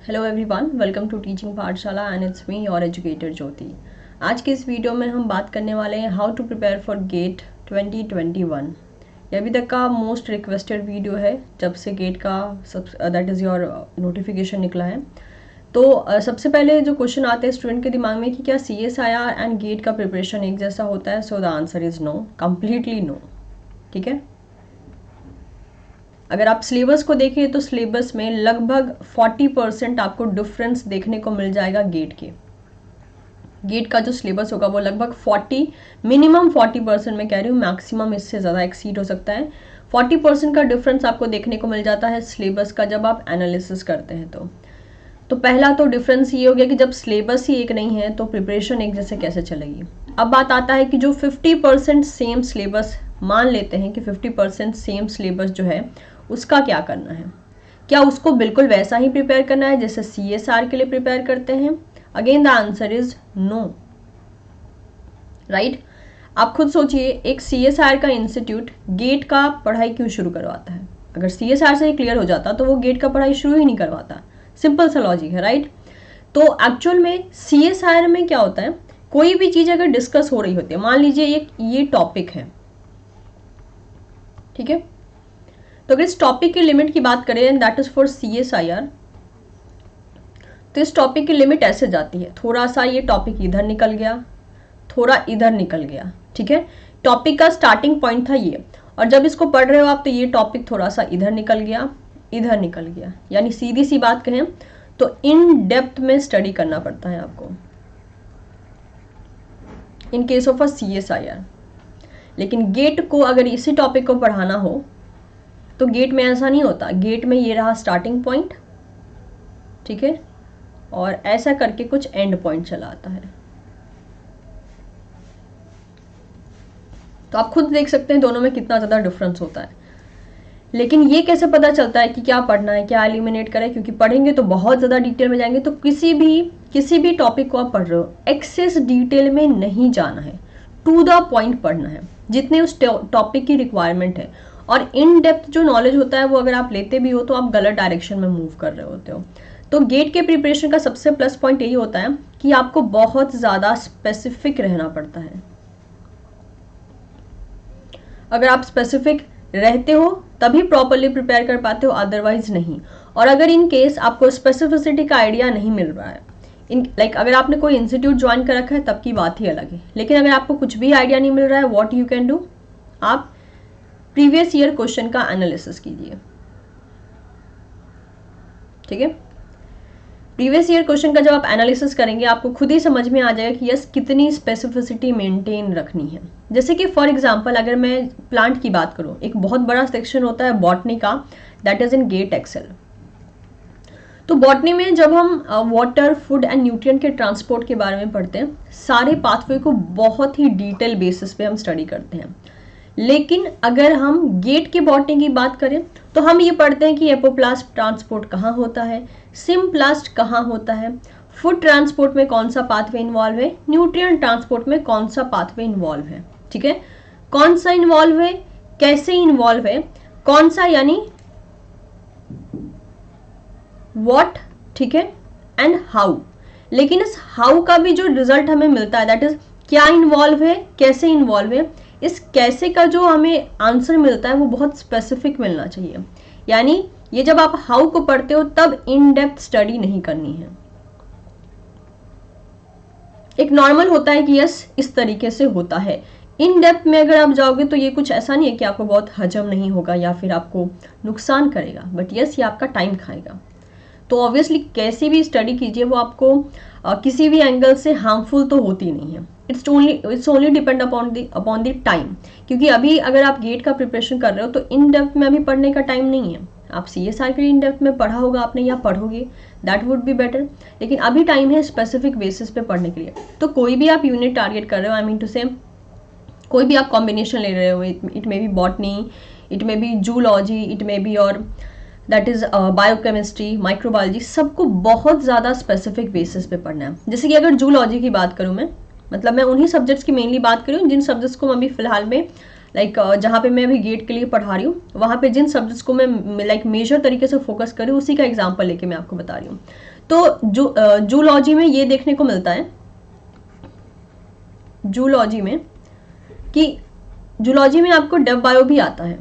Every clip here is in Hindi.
Hello everyone, welcome to teaching Pathshala and it's me your educator Jyoti. आज के इस वीडियो में हम बात करने वाले हैं how to prepare for GATE 2021। ये अभी तक का मोस्ट रिक्वेस्टेड वीडियो है जब से गेट का दैट इज़ योर नोटिफिकेशन निकला है। तो सबसे पहले जो क्वेश्चन आते हैं स्टूडेंट के दिमाग में कि क्या CSIR एंड गेट का प्रिपरेशन एक जैसा होता है? So the answer is no, completely no. ठीक है, अगर आप सिलेबस को देखें तो सिलेबस में लगभग 40% आपको डिफरेंस देखने को मिल जाएगा। गेट का जो सिलेबस होगा वो लगभग 40% मैं कह रही हूँ, मैक्सिमम इससे ज़्यादा एक्सीड हो सकता है। 40% का डिफरेंस आपको देखने को मिल जाता है सिलेबस का जब आप एनालिसिस करते हैं। तो पहला तो डिफरेंस ये हो गया कि जब सिलेबस ही एक नहीं है तो प्रिपरेशन एक जैसे कैसे चलेगी। अब बात आता है कि जो 50% सेम सिलेबस, मान लेते हैं कि 50% सेम सिलेबस जो है उसका क्या करना है? क्या उसको बिल्कुल वैसा ही प्रिपेयर करना है जैसे CSR के लिए प्रिपेयर करते हैं? Again the answer is no, right. आप खुद सोचिए, एक CSR का इंस्टीट्यूट गेट का पढ़ाई क्यों शुरू करवाता है? अगर CSR से ही क्लियर हो जाता तो वो गेट का पढ़ाई शुरू ही नहीं करवाता। सिंपल सा लॉजिक है, राइट। तो एक्चुअल में CSR में क्या होता है, कोई भी चीज अगर डिस्कस हो रही होती है, मान लीजिए एक ये टॉपिक है, ठीक है, तो अगर इस टॉपिक की लिमिट की बात करें and that is for CSIR, तो इस टॉपिक की लिमिट ऐसे जाती है, थोड़ा सा ये टॉपिक इधर निकल गया, थोड़ा इधर निकल गया, ठीक है। टॉपिक का स्टार्टिंग पॉइंट था ये, और जब इसको पढ़ रहे हो आप तो ये टॉपिक थोड़ा सा इधर निकल गया, इधर निकल गया। यानी सीधी सी बात कहें तो इन डेप्थ में स्टडी करना पड़ता है आपको इन केस ऑफ अ CSIR। लेकिन गेट को अगर इसी टॉपिक को पढ़ाना हो तो गेट में ऐसा नहीं होता। गेट में ये रहा स्टार्टिंग पॉइंट, ठीक है, और ऐसा करके कुछ एंड पॉइंट चला आता है। तो आप खुद देख सकते हैं दोनों में कितना ज़्यादा डिफरेंस होता है। लेकिन ये कैसे पता चलता है कि क्या पढ़ना है, क्या एलिमिनेट करें? क्योंकि पढ़ेंगे तो बहुत ज़्यादा डिटेल में जाएंगे। तो किसी भी टॉपिक को आप पढ़ रहे हो, एक्सेस डिटेल में नहीं जाना है, टू द पॉइंट पढ़ना है, जितने उस टॉपिक की रिक्वायरमेंट है। और इन डेप्थ जो नॉलेज होता है वो अगर आप लेते भी हो तो आप गलत डायरेक्शन में मूव कर रहे होते हो। तो गेट के प्रिपरेशन का सबसे प्लस पॉइंट यही होता है कि आपको बहुत ज़्यादा स्पेसिफिक रहना पड़ता है। अगर आप स्पेसिफिक रहते हो तभी प्रॉपरली प्रिपेयर कर पाते हो, अदरवाइज नहीं। और अगर इन केस आपको स्पेसिफिसिटी का आइडिया नहीं मिल रहा है, अगर आपने कोई इंस्टीट्यूट ज्वाइन कर रखा है तब की बात ही अलग है। लेकिन अगर आपको कुछ भी आइडिया नहीं मिल रहा है, व्हाट यू कैन डू, आप प्रीवियस ईयर क्वेश्चन का एनालिसिस कीजिए, ठीक है। प्रीवियस ईयर क्वेश्चन का जब आप एनालिसिस करेंगे आपको खुद ही समझ में आ जाएगा कि यस कितनी स्पेसिफिसिटी मेंटेन रखनी है। जैसे कि फॉर एग्जांपल अगर मैं प्लांट की बात करूं, एक बहुत बड़ा सेक्शन होता है बॉटनी का, that is in GATE XL. तो बॉटनी में जब हम वाटर, फूड एंड न्यूट्रिएंट के ट्रांसपोर्ट के बारे में पढ़ते हैं, सारे पाथवे को बहुत ही डिटेल बेसिस पे हम स्टडी करते हैं। लेकिन अगर हम गेट के बॉटनी की बात करें तो हम ये पढ़ते हैं कि एपोप्लास्ट ट्रांसपोर्ट कहाँ होता है, सिम्प्लास्ट कहाँ होता है, फूड ट्रांसपोर्ट में कौन सा पाथवे इन्वॉल्व है, न्यूट्रिएंट ट्रांसपोर्ट में कौन सा पाथवे इन्वॉल्व है, ठीक है। कौन सा इन्वॉल्व है, कैसे इन्वॉल्व है, कौन सा यानी व्हाट, ठीक है, एंड हाउ। लेकिन इस हाउ का भी जो रिजल्ट हमें मिलता है, दैट इज क्या इन्वॉल्व है, कैसे इन्वॉल्व है, इस कैसे का जो हमें आंसर मिलता है वो बहुत स्पेसिफिक मिलना चाहिए। यानी ये जब आप हाउ को पढ़ते हो तब इन डेप्थ स्टडी नहीं करनी है। एक नॉर्मल होता है कि यस इस तरीके से होता है। इन डेप्थ में अगर आप जाओगे तो ये कुछ ऐसा नहीं है कि आपको बहुत हजम नहीं होगा या फिर आपको नुकसान करेगा, बट यस ये आपका टाइम खाएगा। तो ऑब्वियसली कैसी भी स्टडी कीजिए वो आपको किसी भी एंगल से हार्मफुल तो होती नहीं है। It's only depend upon the time. क्योंकि अभी अगर आप गेट का प्रिपरेशन कर रहे हो तो इन डेप्थ में अभी पढ़ने का टाइम नहीं है। आप CSR के इन डेप्थ में पढ़ा होगा आपने या पढ़ोगे, दैट वुड बी बेटर। लेकिन अभी टाइम है स्पेसिफिक बेसिस पे पढ़ने के लिए। तो कोई भी आप यूनिट टारगेट कर रहे हो, आई मीन टू से कोई भी आप कॉम्बिनेशन ले रहे हो, it may be botany, it may be zoology, it may be और दैट इज बायोकेमिस्ट्री, माइक्रोबायोलॉजी, सबको बहुत ज़्यादा स्पेसिफिक बेसिस पे पढ़ना है। जैसे कि अगर जूलॉजी की बात करूँ मैं उन्हीं सब्जेक्ट्स की मेनली बात करूँ जिन सब्जेक्ट्स को मैं अभी फिलहाल में जहाँ पे मैं अभी गेट के लिए पढ़ा रही हूँ, वहाँ पे जिन सब्जेक्ट्स को मैं मेजर तरीके से फोकस करूँ उसी का एग्जाम्पल लेके मैं आपको बता रही हूँ। तो जूलॉजी में ये देखने को मिलता है, जूलॉजी में आपको डेफ बायो भी आता है,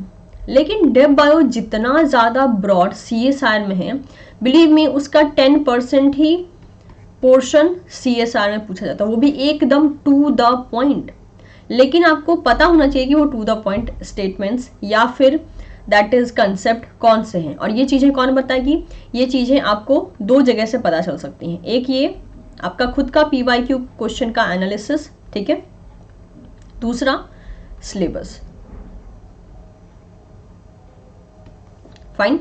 लेकिन डेफ बायो जितना ज़्यादा ब्रॉड CSIR में है, बिलीव मी उसका 10% ही पोर्शन CSIR में पूछा जाता है, वो भी एकदम टू द पॉइंट। लेकिन आपको पता होना चाहिए कि वो टू द पॉइंट स्टेटमेंट्स या फिर दैट इज कंसेप्ट कौन से हैं, और ये चीज़ें कौन बताएगी? ये चीज़ें आपको दो जगह से पता चल सकती हैं। एक ये आपका खुद का PYQ क्वेश्चन का एनालिसिस, ठीक है, दूसरा सिलेबस। फाइन,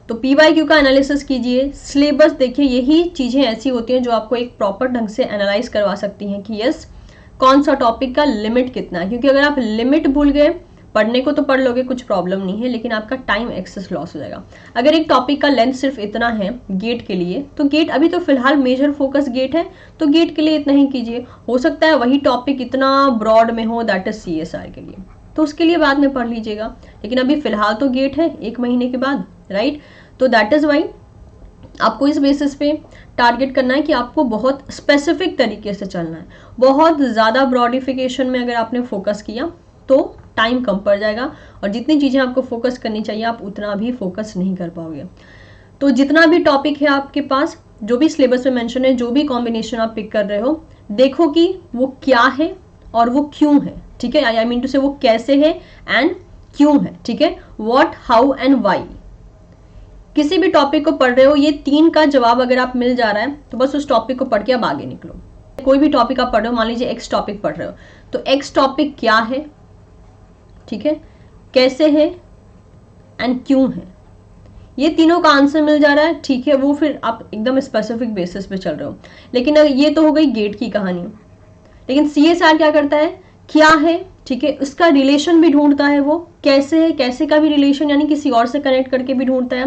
तो PYQ का एनालिसिस कीजिए, सिलेबस देखिए। यही चीज़ें ऐसी होती हैं जो आपको एक प्रॉपर ढंग से एनालाइज करवा सकती हैं कि यस कौन सा टॉपिक का लिमिट कितना है। क्योंकि अगर आप लिमिट भूल गए, पढ़ने को तो पढ़ लोगे, कुछ प्रॉब्लम नहीं है, लेकिन आपका टाइम एक्सेस लॉस हो जाएगा। अगर एक टॉपिक का लेंथ सिर्फ इतना है गेट के लिए, तो गेट अभी तो फिलहाल मेजर फोकस गेट है, तो गेट के लिए इतना ही कीजिए। हो सकता है वही टॉपिक इतना ब्रॉड में हो, दैट इज CSR के लिए, तो उसके लिए बाद में पढ़ लीजिएगा, लेकिन अभी फिलहाल तो गेट है 1 महीने के बाद, राइट। तो दैट इज वाई आपको इस बेसिस पे टारगेट करना है कि आपको बहुत स्पेसिफिक तरीके से चलना है। बहुत ज़्यादा ब्रॉडिफिकेशन में अगर आपने फोकस किया तो टाइम कम पड़ जाएगा, और जितनी चीज़ें आपको फोकस करनी चाहिए आप उतना भी फोकस नहीं कर पाओगे। तो जितना भी टॉपिक है आपके पास, जो भी सिलेबस में मेंशन है, जो भी कॉम्बिनेशन आप पिक कर रहे हो, देखो कि वो क्या है और वो क्यों है, ठीक है। आई मीन टू से वो कैसे है एंड क्यों है, ठीक है। What, how and why. किसी भी टॉपिक को पढ़ रहे हो, ये 3 का जवाब अगर आप मिल जा रहा है तो बस उस टॉपिक को पढ़ के आप आगे निकलो। कोई भी टॉपिक आप पढ़ रहे हो, मान लीजिए X टॉपिक पढ़ रहे हो, तो X टॉपिक क्या है, ठीक है, कैसे है एंड क्यों है, ये तीनों का आंसर मिल जा रहा है, ठीक है, वो फिर आप एकदम स्पेसिफिक बेसिस पे चल रहे हो। लेकिन ये तो हो गई गेट की कहानी। लेकिन CSR क्या करता है, क्या है, ठीक है, उसका रिलेशन भी ढूंढता है, वो कैसे है, कैसे का भी रिलेशन यानी किसी और से कनेक्ट करके भी ढूंढता है,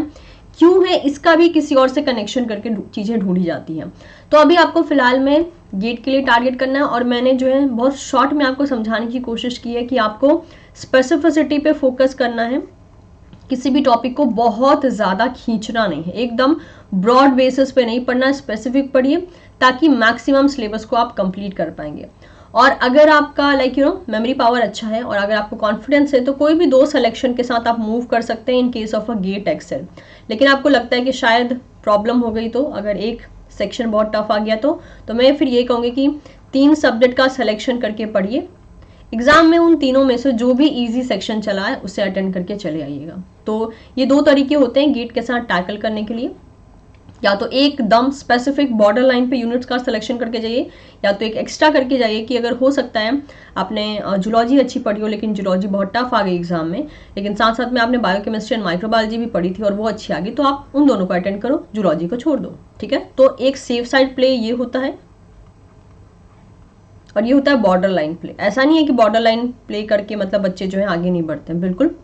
क्यों है इसका भी किसी और से कनेक्शन करके चीज़ें ढूंढी जाती हैं। तो अभी आपको फिलहाल में गेट के लिए टारगेट करना है, और मैंने जो है बहुत शॉर्ट में आपको समझाने की कोशिश की है कि आपको स्पेसिफिसिटी पे फोकस करना है, किसी भी टॉपिक को बहुत ज़्यादा खींचना नहीं है, एकदम ब्रॉड बेसिस पे नहीं पढ़ना, स्पेसिफिक पढ़िए ताकि मैक्सिमम सिलेबस को आप कंप्लीट कर पाएंगे। और अगर आपका मेमोरी पावर अच्छा है और अगर आपको कॉन्फिडेंस है, तो कोई भी 2 सिलेक्शन के साथ आप मूव कर सकते हैं in case of a GATE XL. लेकिन आपको लगता है कि शायद प्रॉब्लम हो गई, तो अगर एक सेक्शन बहुत टफ आ गया तो मैं फिर ये कहूँगी कि 3 सब्जेक्ट का सिलेक्शन करके पढ़िए। एग्जाम में उन तीनों में से जो भी इजी सेक्शन चला है उसे अटेंड करके चले आइएगा। तो ये 2 तरीके होते हैं गेट के साथ टैकल करने के लिए, या तो एकदम स्पेसिफिक बॉर्डर लाइन पे यूनिट्स का सिलेक्शन करके जाइए, या तो एक एक्स्ट्रा करके जाइए कि अगर हो सकता है आपने जूलॉजी अच्छी पढ़ी हो लेकिन जूलॉजी बहुत टफ आ गई एग्जाम में, लेकिन साथ साथ में आपने बायोकेमिस्ट्री एंड माइक्रोबायोलॉजी भी पढ़ी थी और वो अच्छी आ गई, तो आप उन दोनों को अटेंड करो, जूलॉजी को छोड़ दो, ठीक है। तो एक सेफ साइड प्ले ये होता है, और ये होता है बॉर्डर लाइन प्ले। ऐसा नहीं है कि बॉर्डर लाइन प्ले करके मतलब बच्चे जो है आगे नहीं बढ़ते हैं, बिल्कुल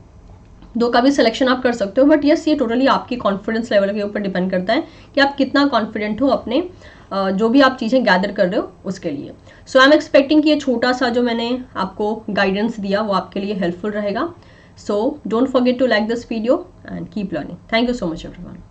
2 का भी सिलेक्शन आप कर सकते हो, बट यस ये टोटली आपकी कॉन्फिडेंस लेवल के ऊपर डिपेंड करता है कि आप कितना कॉन्फिडेंट हो अपने जो भी आप चीज़ें गैदर कर रहे हो उसके लिए। सो आई एम एक्सपेक्टिंग कि ये छोटा सा जो मैंने आपको गाइडेंस दिया वो आपके लिए हेल्पफुल रहेगा। So don't forget to like this video and keep learning. Thank you so much everyone.